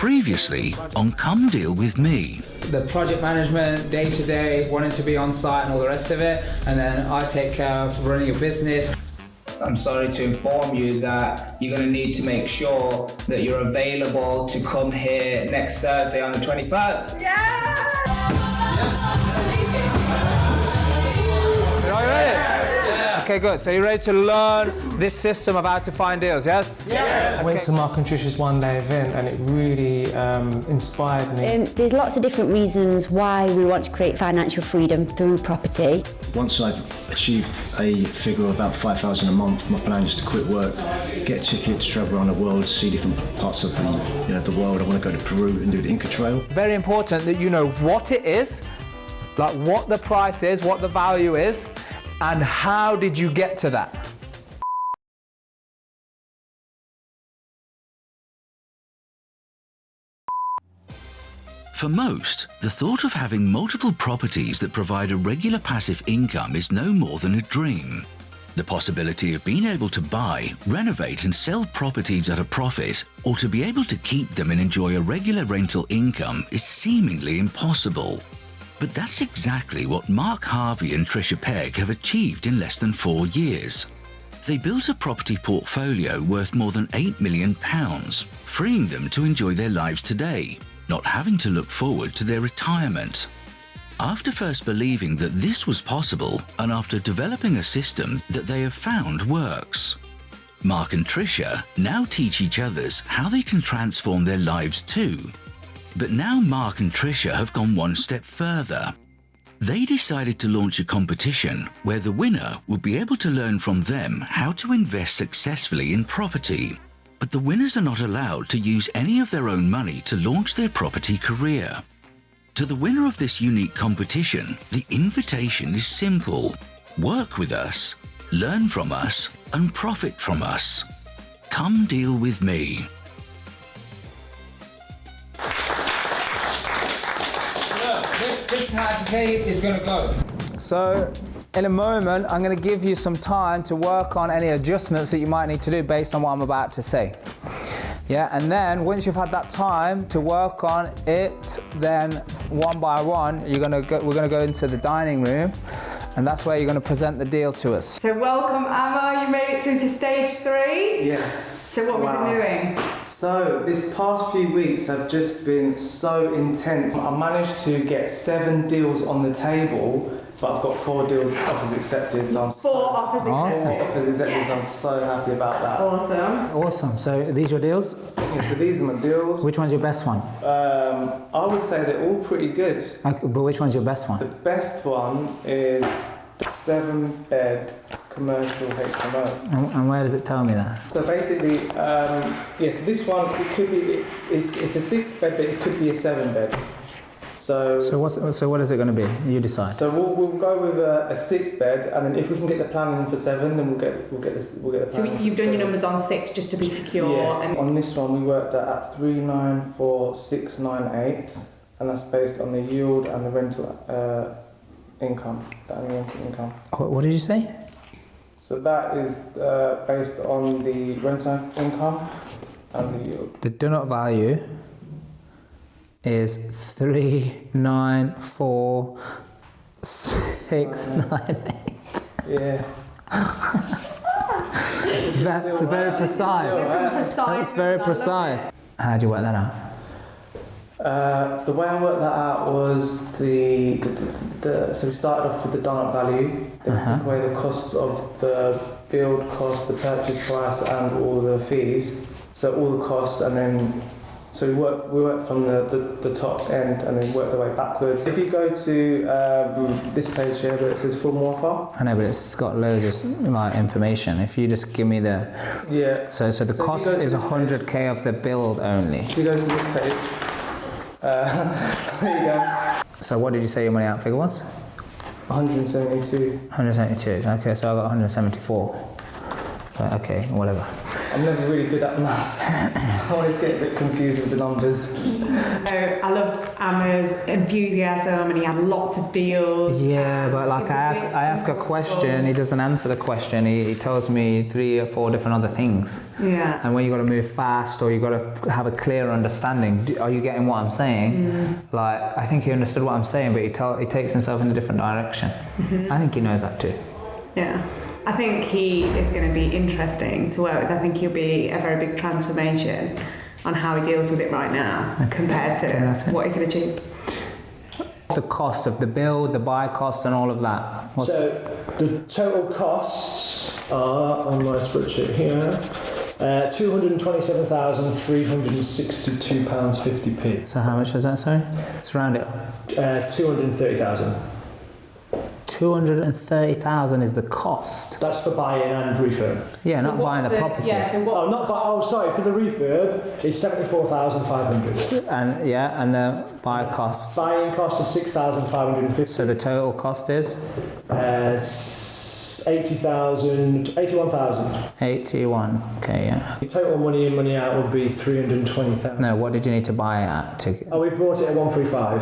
Previously on Come Deal With Me. The project management, day-to-day, wanting to be on site and all the rest of it, and then I take care of running your business. I'm sorry to inform you that you're going to need to make sure that you're available to come here next Thursday on the 21st. Okay, good. So you're ready to learn this system of how to find deals, yes? Yes. I went to Mark and Trish's one-day event and it really inspired me. There's lots of different reasons why we want to create financial freedom through property. Once I've achieved a figure of about $5,000 a month, my plan is to quit work, get tickets, travel around the world, see different parts of the world. I want to go to Peru and do the Inca Trail. Very important that you know what it is, like what the price is, what the value is, and how did you get to that? For most, the thought of having multiple properties that provide a regular passive income is no more than a dream. The possibility of being able to buy, renovate and sell properties at a profit, or to be able to keep them and enjoy a regular rental income is seemingly impossible. But that's exactly what Mark Harvey and Trisha Pegg have achieved in less than 4 years. They built a property portfolio worth more than £8 million, freeing them to enjoy their lives today, not having to look forward to their retirement. After first believing that this was possible, and after developing a system that they have found works, Mark and Trisha now teach each other how they can transform their lives too. But now Mark and Trisha have gone one step further. They decided to launch a competition where the winner would be able to learn from them how to invest successfully in property. But the winners are not allowed to use any of their own money to launch their property career. To the winner of this unique competition, the invitation is simple. Work with us, learn from us, and profit from us. Come deal with me. This is how today is going to go. So, in a moment, I'm going to give you some time to work on any adjustments that you might need to do based on what I'm about to say. Yeah, and then once you've had that time to work on it, then one by one, we're going to go into the dining room, and that's where you're going to present the deal to us. So welcome, Emma. You made it through to stage 3. Yes. So what have we been doing? So this past few weeks have just been so intense. I managed to get 7 deals on the table, but I've got 4 deals offers accepted. So I'm 4 offers accepted. 4 offers accepted. Yes. So I'm so happy about that. Awesome. Awesome. So are these your deals? Yeah, so these are my deals. Which one's your best one? I would say they're all pretty good. Okay, but which one's your best The one? best one is 7-bed commercial HMO. And where does it tell me that? So basically, so this one, it could be, it's a 6-bed, but it could be a 7-bed. So what is it going to be? You decide. So we'll go with a 6-bed, and then if we can get the planning for 7, then we'll get the planning. So you've done your numbers on 6 just to be secure. Yeah. And On this one, we worked at 394,698, and that's based on the yield and the rental income, the annual rental income. What did you say? So that is based on the rental income and the yield. The do not value is 394,698. Yeah. That's very precise. That's very precise. How do you work that out? The way I worked that out was so we started off with the donut value, then we took away the costs of the build cost, the purchase price and all the fees. So all the costs, and then so we worked from the top end and then worked our way backwards. If you go to this page here where it says full more offer. I know, but it's got loads of information. If you just give me the So the cost is 100k of the build only. If you go to this page, there you go. So what did you say your money out figure was? 172. 172. Okay, so I got 174. But okay, whatever. I'm never really good at maths. I always get a bit confused with the numbers. So I loved Amma's enthusiasm, and he had lots of deals. Yeah, but like I ask a question, he doesn't answer the question. He tells me 3 or 4 different other things. Yeah. And when you got to move fast or you got to have a clear understanding, are you getting what I'm saying? Like I think he understood what I'm saying, but he takes himself in a different direction. I think he knows that too. Yeah. I think he is going to be interesting to work with. I think he'll be a very big transformation on how he deals with it right now compared to what he can achieve. The cost of the build, the buy cost and all of that. So the total costs are on my spreadsheet here. £227,362.50p. So how much was that, sorry? Let's round it up. 230,000. 230,000 is the cost. That's for buying and refurb. Yeah, not buying the property. Yeah, so sorry, for the refurb it's 74,500. And and the buy cost. Buying cost is 6,550. So the total cost is 81,000. 81. Okay, yeah. The total money in, money out would be 320,000. No, what did you need to buy it at? We bought it at 135.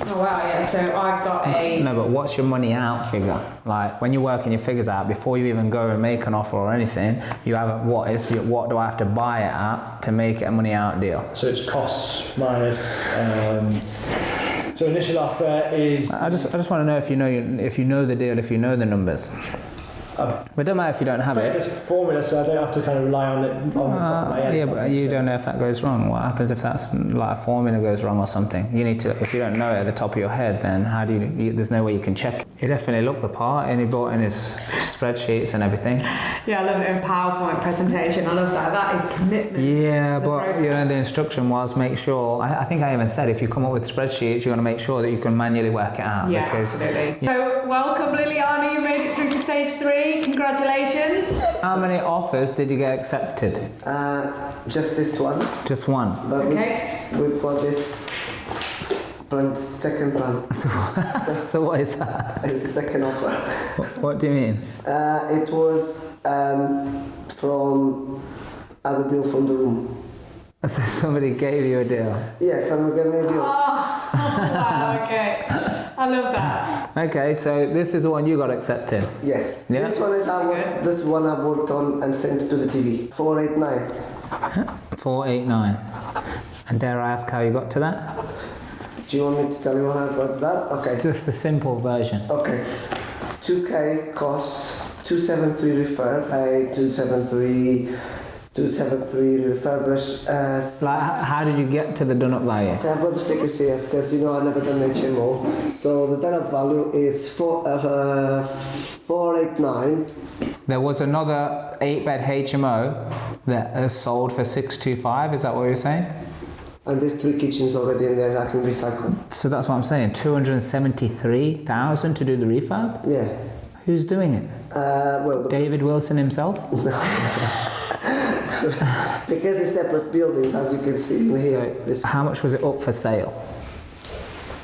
Oh wow, yeah. So I've got a. No, but what's your money out figure? Like when you're working your figures out, before you even go and make an offer or anything, you have what do I have to buy it at to make it a money out deal? So it's costs minus. So initial offer is. I just want to know if you know the deal, if you know the numbers. But it don't matter if you don't have it. It's formula, so I don't have to kind of rely on it on the top of my head. Yeah, but you don't know if that goes wrong. What happens if that's like a formula goes wrong or something? You need to, if you don't know it at the top of your head, then how do you there's no way you can check it. He definitely looked the part and he brought in his spreadsheets and everything. Yeah, I love it in a PowerPoint presentation. I love that. That is commitment. Yeah, but the instruction was make sure, I think I even said if you come up with spreadsheets, you're going to make sure that you can manually work it out. Yeah, because, absolutely. So welcome Liliana, you made it through to stage 3. Congratulations. How many offers did you get accepted? Just this one. Just one. But Okay. we've got this second plan. So what is that? It's the second offer. What do you mean? It was from other deal from the room. So somebody gave you a deal? Yes, someone gave me a deal. Wow, okay. I love that. Okay, so this is the one you got accepted? Yes. Yeah. This one is this one I've worked on and sent to the TV. 489. 489. And dare I ask how you got to that? Do you want me to tell you how I got that? Okay. Just the simple version. Okay. 2K costs 273 refurb, 273 refurbish. Like, how did you get to the done-up value? Okay, I've got the figures here because I've never done HMO. So the done-up value is 489. There was another 8-bed HMO that is sold for 625. Is that what you're saying? And there's 3 kitchens already in there that I can recycle. So that's what I'm saying. 273,000 to do the refurb. Yeah. Who's doing it? David Wilson himself. Because they're separate buildings, as you can see in here. So how much was it up for sale?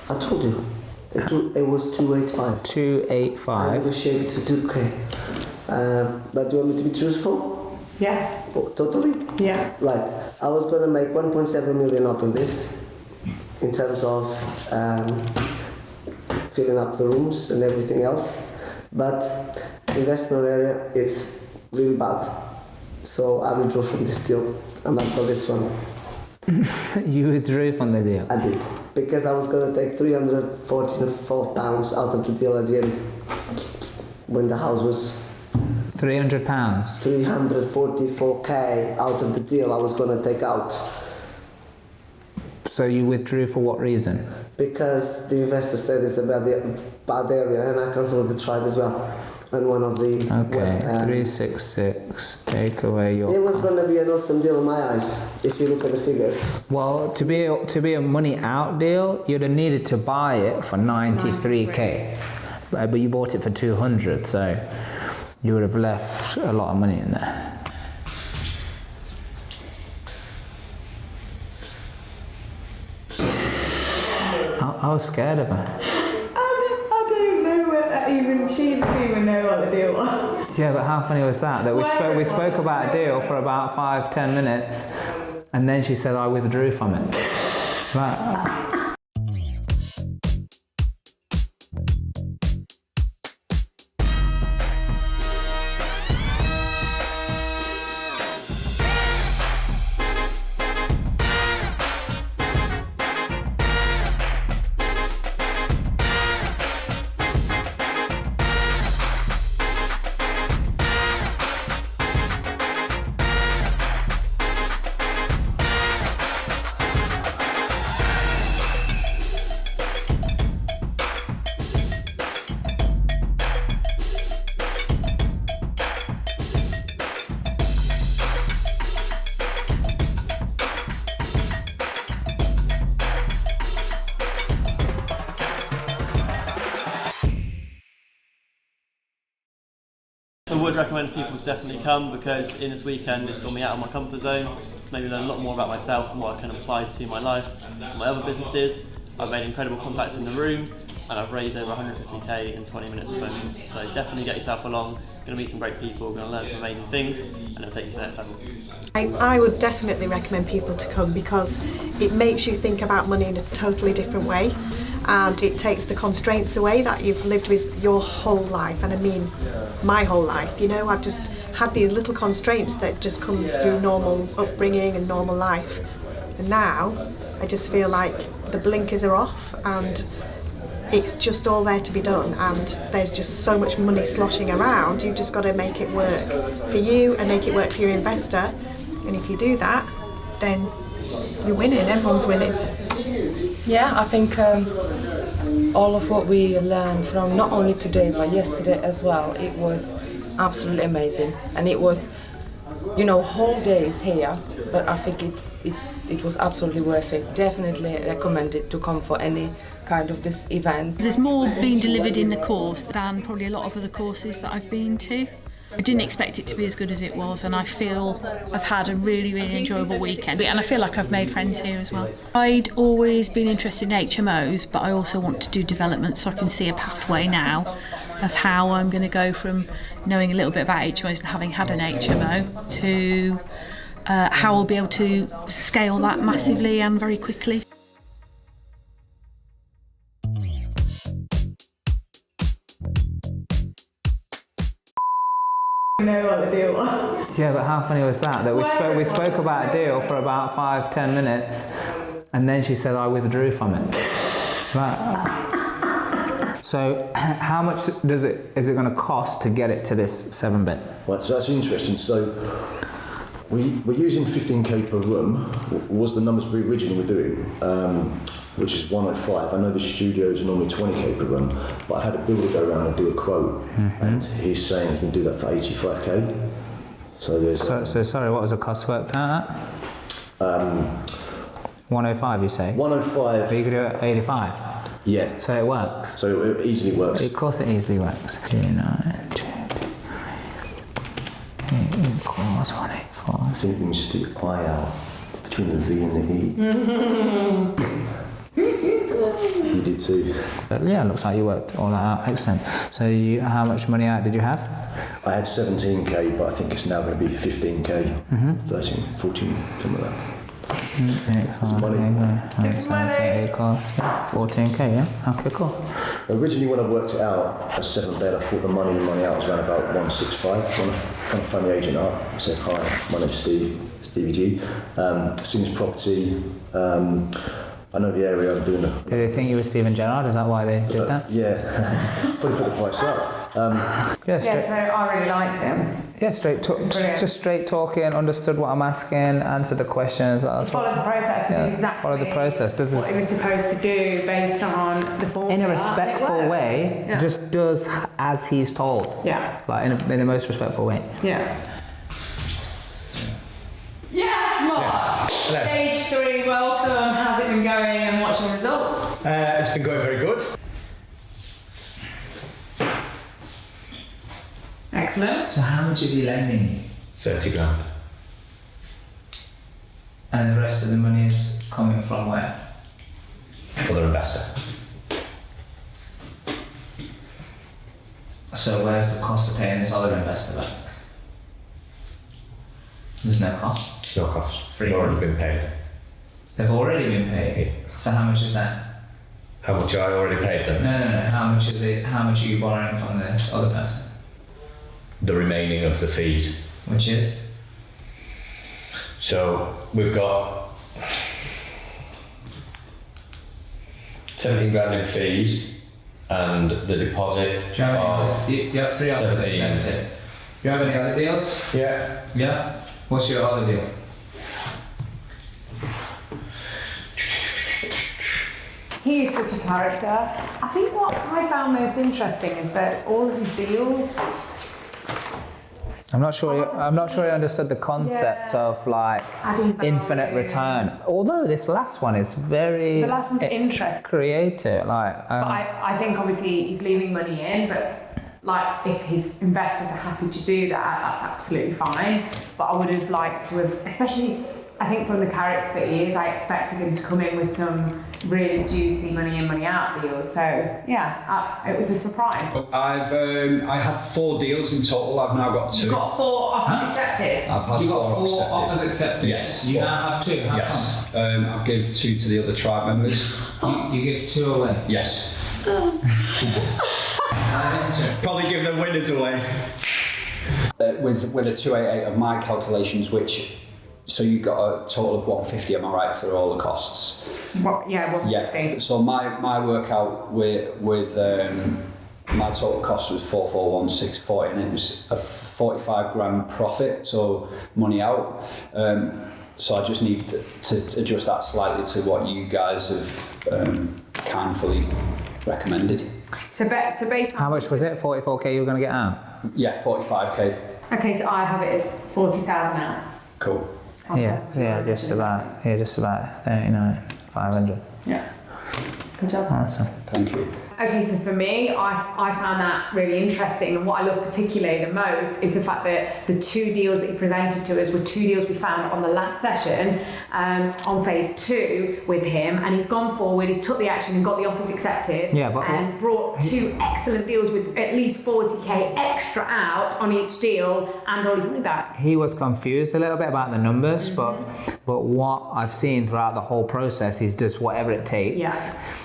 I told you. It was 285. I 285. negotiated for 2K. But do you want me to be truthful? Yes. Oh, totally? Yeah. Right. I was going to make 1.7 million out of this in terms of filling up the rooms and everything else. But investment area, it's really bad. So I withdrew from this deal and I got this one. You withdrew from the deal? I did. Because I was going to take £344 out of the deal at the end. When the house was... £300? 344k out of the deal I was going to take out. So you withdrew for what reason? Because the investor said it's a bad area and I cancelled the tribe as well. And one of the... Okay, 366, take away your... It was going to be an awesome deal in my eyes, if you look at the figures. Well, to be a money out deal, you'd have needed to buy it for 93k. But you bought it for 200, so you would have left a lot of money in there. I was scared of her. I don't know whether she didn't even know what the deal was. Yeah, but how funny was that? That we spoke about a deal for about 5-10 minutes, and then she said I withdrew from it. Right. I would recommend people to definitely come, because in this weekend it's got me out of my comfort zone. It's made me learn a lot more about myself and what I can apply to my life and my other businesses. I've made incredible contacts in the room, and I've raised over 150k in 20 minutes of phone. So definitely get yourself along. You're going to meet some great people, going to learn some amazing things, and it'll take you to the next level. I would definitely recommend people to come, because it makes you think about money in a totally different way, and it takes the constraints away that you've lived with your whole life. And I mean my whole life, you know, I've just had these little constraints that just come through normal upbringing and normal life, and now I just feel like the blinkers are off and it's just all there to be done, and there's just so much money sloshing around. You've just got to make it work for you and make it work for your investor, and if you do that, then you're winning, everyone's winning. Yeah, I think all of what we learned from not only today but yesterday as well, it was absolutely amazing, and it was, you know, whole days here, but I think it was absolutely worth it. Definitely recommend it to come for any kind of this event. There's more being delivered in the course than probably a lot of other courses that I've been to. I didn't expect it to be as good as it was, and I feel I've had a really, really enjoyable weekend, and I feel like I've made friends here as well. I'd always been interested in HMOs, but I also want to do development, so I can see a pathway now of how I'm going to go from knowing a little bit about HMOs and having had an HMO to how I'll be able to scale that massively and very quickly. Know what the deal was. Yeah, but how funny was that? That we spoke about a deal for about 5-10 minutes, and then she said I withdrew from it. Right. So, how much is it going to cost to get it to this 7-bit? Right, so that's interesting. So, we're using 15k per room. Was the numbers we originally were doing? Which is 105. I know the studios are normally 20k per room, but I've had a builder go around and do a quote, and he's saying he can do that for 85k. So there's. So sorry, what was the cost worked out at? 105, you say? 105. But you could do it at 85. Yeah. So it works. So it easily works. Of course, it easily works. 292 equals 184. I think we missed the I out between the V and the E. You did too. Yeah, looks like you worked all that out. Excellent. So how much money out did you have? I had 17k, but I think it's now going to be 15k, 13, 14, something like that. It's money. It's money. 14k, yeah? Okay, cool. Originally, when I worked it out as 7-bed, I thought the money out was around about 165. When I kind of phoned the agent up, I said, "Hi, my name's Stevie G. Seen this property. I know the area I'm doing it." Did they think you were Stephen Gerrard? Is that why they did that? Yeah. Probably put the price up. Yeah, so I really liked him. Yeah, just straight talking, understood what I'm asking, answered the questions. Followed the process, exactly. Followed the process. What he was supposed to do based on the formula. In a respectful way, just does as he's told. Yeah. Like in the most respectful way. Yeah. Yes, Mark! Yeah. Stage 3, welcome. How's it been going and what's your results? It's been going very good. Excellent. So how much is he lending you? 30 grand. And the rest of the money is coming from where? For the investor. So where's the cost of paying this holiday investor back? There's no cost. No cost. Free. They've already been paid. They've already been paid. So how much is that? How much I already paid them? No. How much is it? How much are you borrowing from this other person? The remaining of the fees. Which is? So we've got 17 grand in fees and the deposit. Do you have 3 offers 17. accepted? Do you have any other deals? Yeah. Yeah? What's your other deal? He is such a character. I think what I found most interesting is that all of his deals. I'm not sure he understood the concept of like Adding value. infinite return. Although this last one is very The last one's interesting. creative. Like But I think obviously he's leaving money in, but like if his investors are happy to do that, that's absolutely fine. But I would have liked to have, especially I think from the character that he is, I expected him to come in with some really juicy money in, money out deals. So yeah, it was a surprise. I have 4 deals in total. I've now got 2. You got 4 offers accepted. I've had you got 4 accepted. offers accepted. Yes. You now have 2. How Yes. I give 2 to the other tribe members. come? You give 2 away. Yes. Probably give the winners away. With a 288 of my calculations, which so you got a total of 150. Am I right for all the costs? What, yeah, 160. Yeah. So my workout with my total cost was 441,640, and it was a 45 grand profit. So money out. So I just need to adjust that slightly to what you guys have kindly recommended. So based on How much was it? 44k you were going to get out? Yeah, 45k. okay, so I have it as 40,000 out. Cool. Yeah, just about 39,500. Yeah. Good job. Awesome. Thank you. Okay, so for me, I found that really interesting, and what I love particularly the most is the fact that the 2 deals that he presented to us were 2 deals we found on the last session on phase 2 with him, and he's gone forward, he's took the action and got the offers accepted, and brought 2 excellent deals with at least 40k extra out on each deal and all his money back. He was confused a little bit about the numbers, but what I've seen throughout the whole process, he does whatever it takes. Yeah.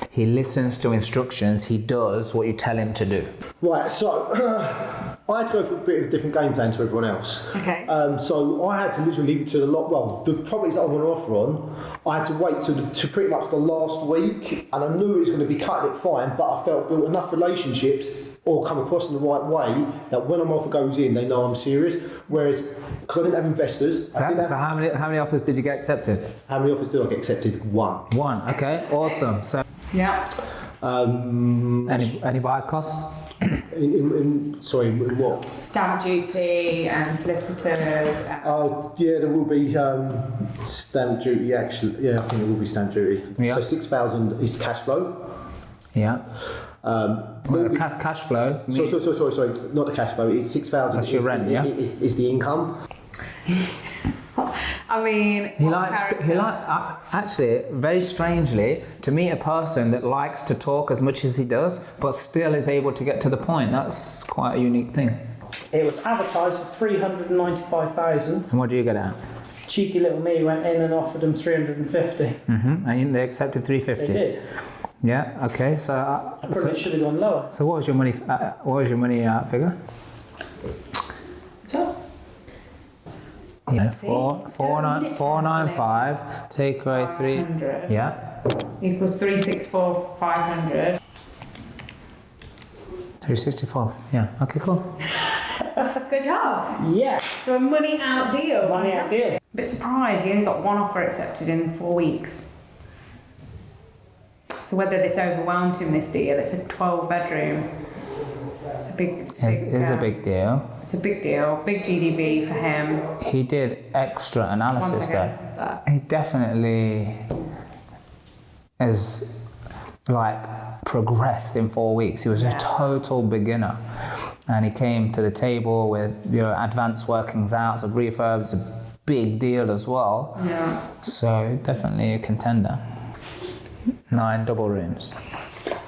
He listens to instructions. He does what you tell him to do. Right, so I had to go for a bit of a different game plan to everyone else. Okay. So I had to literally leave it to the properties that I want to offer on, I had to wait to pretty much the last week, and I knew it was going to be cutting it fine, but I felt built enough relationships or come across in the right way that when an offer goes in, they know I'm serious. Whereas, because I didn't have investors. So how many offers did you get accepted? How many offers did I get accepted? 1. 1. Okay, awesome. So Yeah. any buy costs? Sorry, in what? Stamp duty and solicitors. Yeah, there will be stamp duty. Actually, yeah, I think there will be stamp duty. Yeah. So 6,000 is cash flow. Yeah. Cash flow. Sorry, not the cash flow. It's 6,000. That's your rent, yeah. Is the income. I mean, actually, very strangely, to meet a person that likes to talk as much as he does, but still is able to get to the point. That's quite a unique thing. It was advertised for 395,000. And what do you get out? Cheeky little me went in and offered them 350. And they accepted 350. They did. Yeah. Okay. So I probably should have gone lower. So what was your money? Figure? So. Yeah, 495. Take away 3. Yeah. Equals 364,500. 364. Yeah. Okay. Cool. Good job. Yes. So a money out deal. Money out deal. A bit surprised he only got 1 offer accepted in 4 weeks. So whether this overwhelmed him, this deal, it's a 12-bedroom. It's a big deal. It's a big deal. Big GDV for him. He did extra analysis though. He definitely has progressed in 4 weeks. He was a total beginner, and he came to the table with advanced workings out. So refurb's a big deal as well. Yeah. So definitely a contender. 9 double rooms.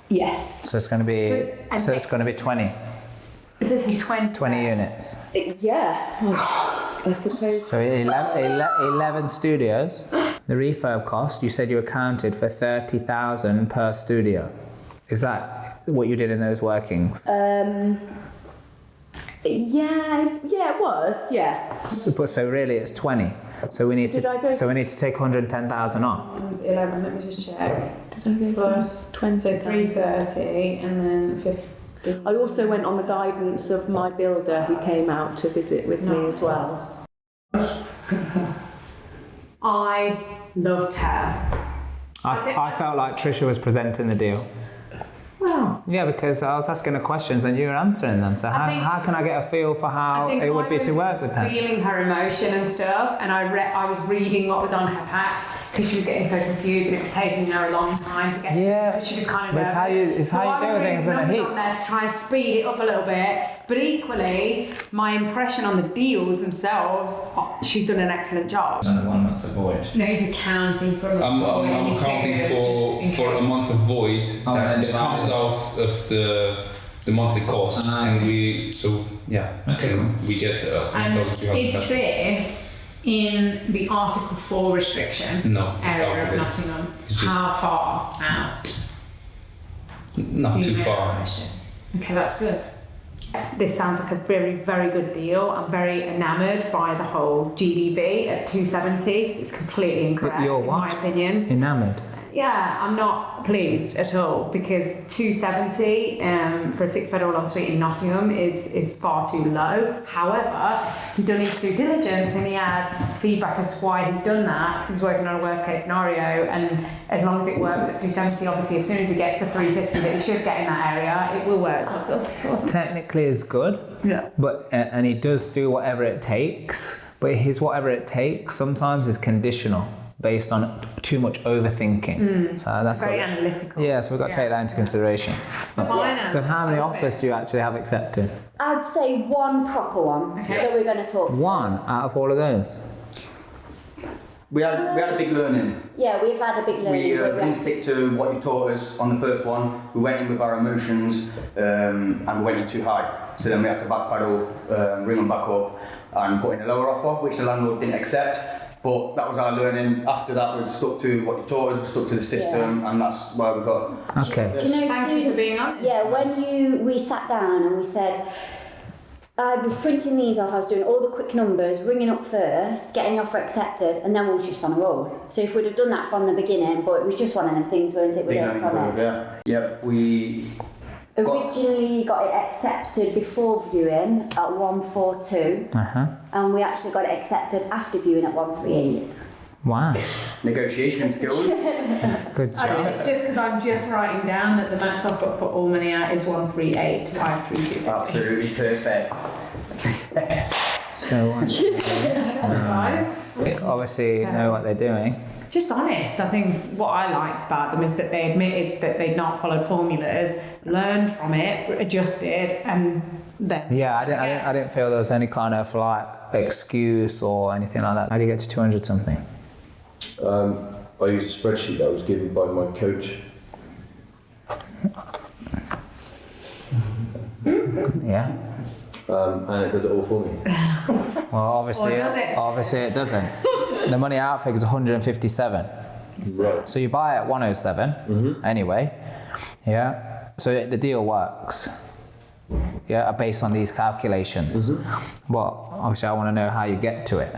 Yes. So it's going to be 20. Does it say 20? 20 units. Yeah, I suppose. So 11 studios. The refurb cost, you said you accounted for 30,000 per studio. Is that what you did in those workings? Yeah, it was. Yeah. So really, it's 20. So we need to take 110,000 off. 11. Let me just check. Did I go plus 20? So 330 and then 50. I also went on the guidance of my builder who came out to visit with me as well. I loved her. I felt like Trisha was presenting the deal. Well, yeah, because I was asking her questions and you were answering them. So how can I get a feel for how it would be to work with her? Feeling her emotion and stuff, and I was reading what was on her pack because she was getting so confused and it was taking her a long time to get to. She was kind of nervous. It's how you do things in a heat. On there to try and speed it up a little bit, but equally, my impression on the deals themselves, she's done an excellent job. And 1 month of void. No, he's accounting for. I'm accounting for a month of void that comes out of the monthly cost, and we we get And is this in the Article 4 restriction area of Nottingham? How far out? Not too far. Okay, that's good. This sounds like a very, very good deal. I'm very enamoured by the whole GDV at 270. It's completely incorrect, You're in what? my opinion. Enamoured. Yeah, I'm not pleased at all because 270 for a 6-bedroom ensuite in Nottingham is far too low. However, he'd done his due diligence and he had feedback as to why he'd done that because he was working on a worst case scenario, and as long as it works at 270, obviously as soon as he gets the 350 that he should get in that area, it will work. Technically is good, but and he does do whatever it takes, but his whatever it takes sometimes is conditional, based on too much overthinking. So that's very analytical. Yeah, so we've got to take that into consideration. So how many offers do you actually have accepted? I'd say one proper one that we're going to talk. One out of all of those? We had a big learning. Yeah, we've had a big learning. We didn't stick to what you taught us on the first one. We went in with our emotions and we went in too high. So then we had to backpedal, bring them back up and put in a lower offer, which the landlord didn't accept. But that was our learning. After that, we stuck to what you taught us, we stuck to the system, and that's why we got. Okay. Do you know, Thank you for being honest. Yeah, when we sat down and we said, I was printing these off, I was doing all the quick numbers, ringing up first, getting the offer accepted, and then we were just on a roll. So if we'd have done that from the beginning, but it was just one of them things, weren't it? We learned from it. Yeah, we originally got it accepted before viewing at 142, and we actually got it accepted after viewing at 138. Wow. Negotiation skills. Good job. I think it's just because I'm just writing down that the max I've got for all money out is 138 by 3. Absolutely perfect. So guys, obviously know what they're doing. just honest. I think what I liked about them is that they admitted that they'd not followed formulas, learned from it, adjusted, and then. Yeah, I didn't feel there was any kind of like excuse or anything like that. How do you get to 200 something? I used a spreadsheet that was given by my coach. Yeah. And it does it all for me. Well, obviously it doesn't. The money out figure is 157. Right. So you buy at 107 anyway. Yeah. So the deal works. Yeah, based on these calculations. But obviously I want to know how you get to it.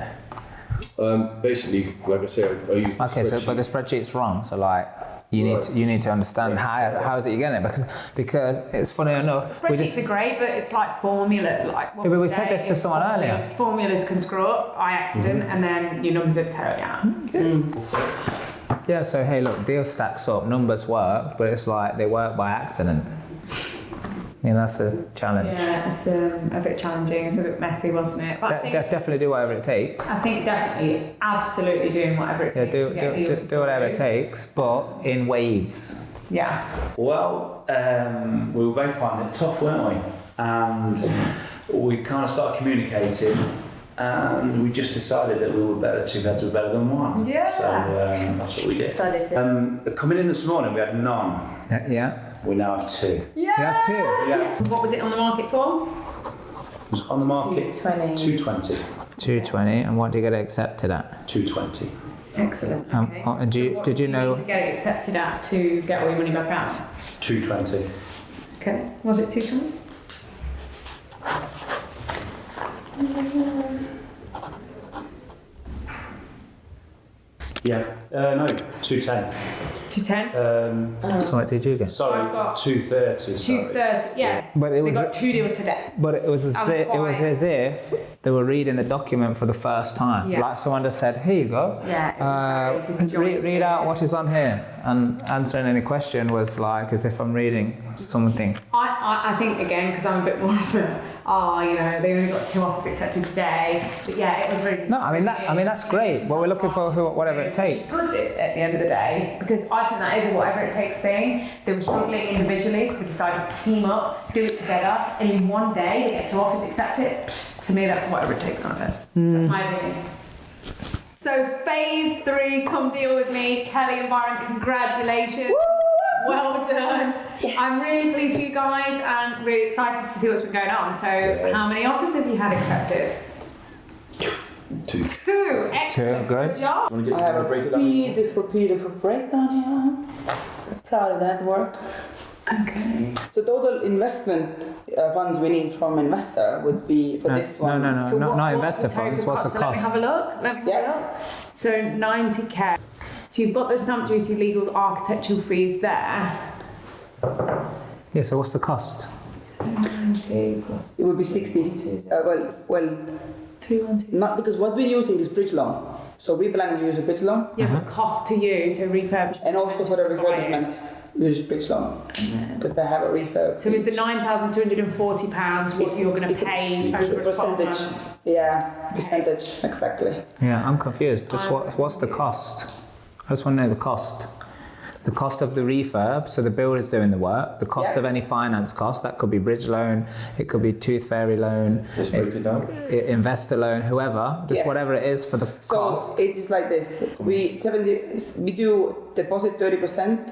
Basically, like I said, I use the Okay, so but the spreadsheet's wrong. So like you need to understand how is it you're getting it, because it's funny enough. Spreadsheets are great, but it's like formula. Like what we said this to someone earlier. Formulas can screw up by accident, and then your numbers are totally out. Yeah. So hey, look, deal stacks up, numbers work, but it's like they work by accident. Yeah, that's a challenge. Yeah, it's a bit challenging. It's a bit messy, wasn't it? But I think definitely do whatever it takes. I think definitely, absolutely doing whatever it takes to get deals do whatever it takes, but in waves. Yeah. Well, we were both finding it tough, weren't we? And we kind of started communicating, and we just decided that we were better. Two heads were better than one. Yeah. So that's what we did. Coming in this morning, we had none. Yeah. We now have two. Yeah. You have two. Yeah. What was it on the market for? was on the market 220. 220, and what do you get it accepted at? 220. Excellent. Okay. And did you know? To get it accepted at to get all your money back out. 220. Okay. Was it 220? Yeah. No, 210. 210. So what did you get? Sorry, I've got 230. 230. Yes. But it was They got 2 deals today. But it was as if they were reading the document for the first time. Yeah. Like someone just said, "Here you go. Yeah. It was very disjointed. Read out what is on here," and answering any question was like as if I'm reading something. I think again because I'm a bit more of a they only got 2 offers accepted today. But yeah, it was really. No, I mean that's great. But we're looking for whatever it takes. Good at the end of the day, because I think that is a whatever it takes thing. They were struggling individually, so we decided to team up, do it together, and in one day they get 2 offers accepted. To me, that's whatever it takes kind of person. That's my opinion. So phase 3, come deal with me, Kelly and Byron. Congratulations. Woo! Well done. I'm really pleased for you guys and really excited to see what's been going on. So, how many offers have you had accepted? 2. 2. Excellent. Good. job. Want to I have a break it down? beautiful breakdown here. Proud of that work. Okay. So total investment funds we need from investor would be for this one. No, So not investor funds. What's the cost? Let me have a look. So 90k. So you've got the stamp duty, legals, architectural fees there. Yeah. So what's the cost? 90 plus. It would be 60. Well, 312. not because what we're using is bridge loan. So we plan to use a bridge loan. Yeah, but cost to you, so refurbishment. And also for the refurbishment, use bridge loan because they have a refurb. So is the £9,240 what you're going to pay over 12 months? Yeah, percentage, exactly. Yeah, I'm confused. Just what's the cost? I just want to know the cost. The cost of the refurb, so the builder's doing the work. The cost of any finance cost, that could be bridge loan, it could be tooth fairy loan, Let's break it down. Investor loan, whoever, just whatever it is for the cost. So it is like this. We do deposit 30%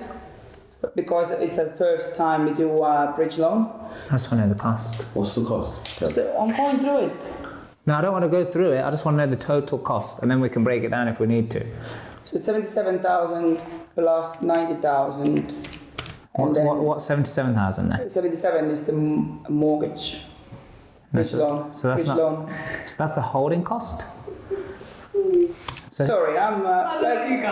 because it's the first time we do a bridge loan. I just want to know the cost. What's the cost? So I'm going through it. No, I don't want to go through it. I just want to know the total cost, and then we can break it down if we need to. So it's 77,000 plus 90,000. What's 77,000 then? 77 is the mortgage. Bridge loan. So that's bridge loan. So that's the holding cost. So Sorry, I'm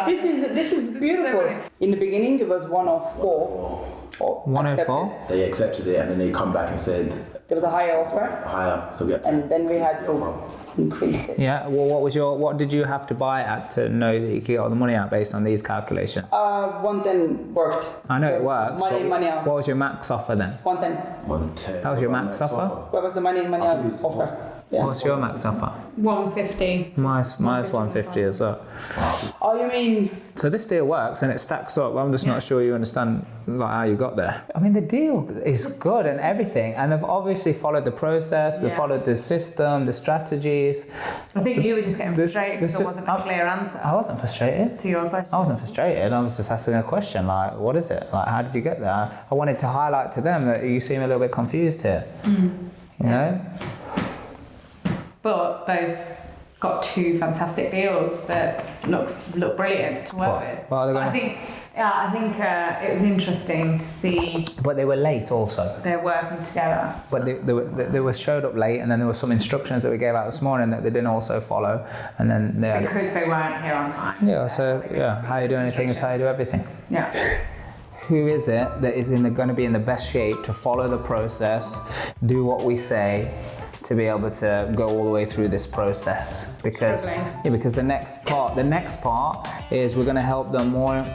this is beautiful. In the beginning, it was 104. 104. They accepted it and then they come back and said There was a higher offer, higher, so we had to and then we had to increase it. Yeah. Well, what did you have to buy at to know that you could get all the money out based on these calculations? 110 worked. I know it works. Money out. What was your max offer then? 110. 110. That was your max offer? What was the money out offer? Yeah. What's your max offer? 150. Mine's 150 as well. Oh, you mean? So this deal works and it stacks up. I'm just not sure you understand how you got there. I mean, the deal is good and everything, and they've obviously followed the process. They followed the system, the strategies. I think you were just getting frustrated because there wasn't a clear answer. I wasn't frustrated. To your question. I wasn't frustrated. I was just asking a question like, what is it? Like, how did you get there? I wanted to highlight to them that you seem a little bit confused here. You know? But both got 2 fantastic deals that look brilliant to work with. Well, I think it was interesting to see. But they were late also. They're working together. But they were showed up late, and then there were some instructions that we gave out this morning that they didn't also follow, and then Because they weren't here on time. Yeah. So how you do anything is how you do everything. Yeah. Who is it that is going to be in the best shape to follow the process, do what we say, to be able to go all the way through this process? Because the next part is we're going to help them more.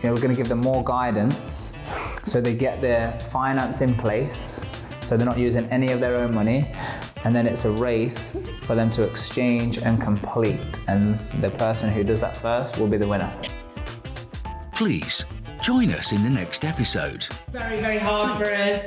We're going to give them more guidance so they get their finance in place, so they're not using any of their own money, and then it's a race for them to exchange and complete, and the person who does that first will be the winner. Please join us in the next episode. Very, very hard for us.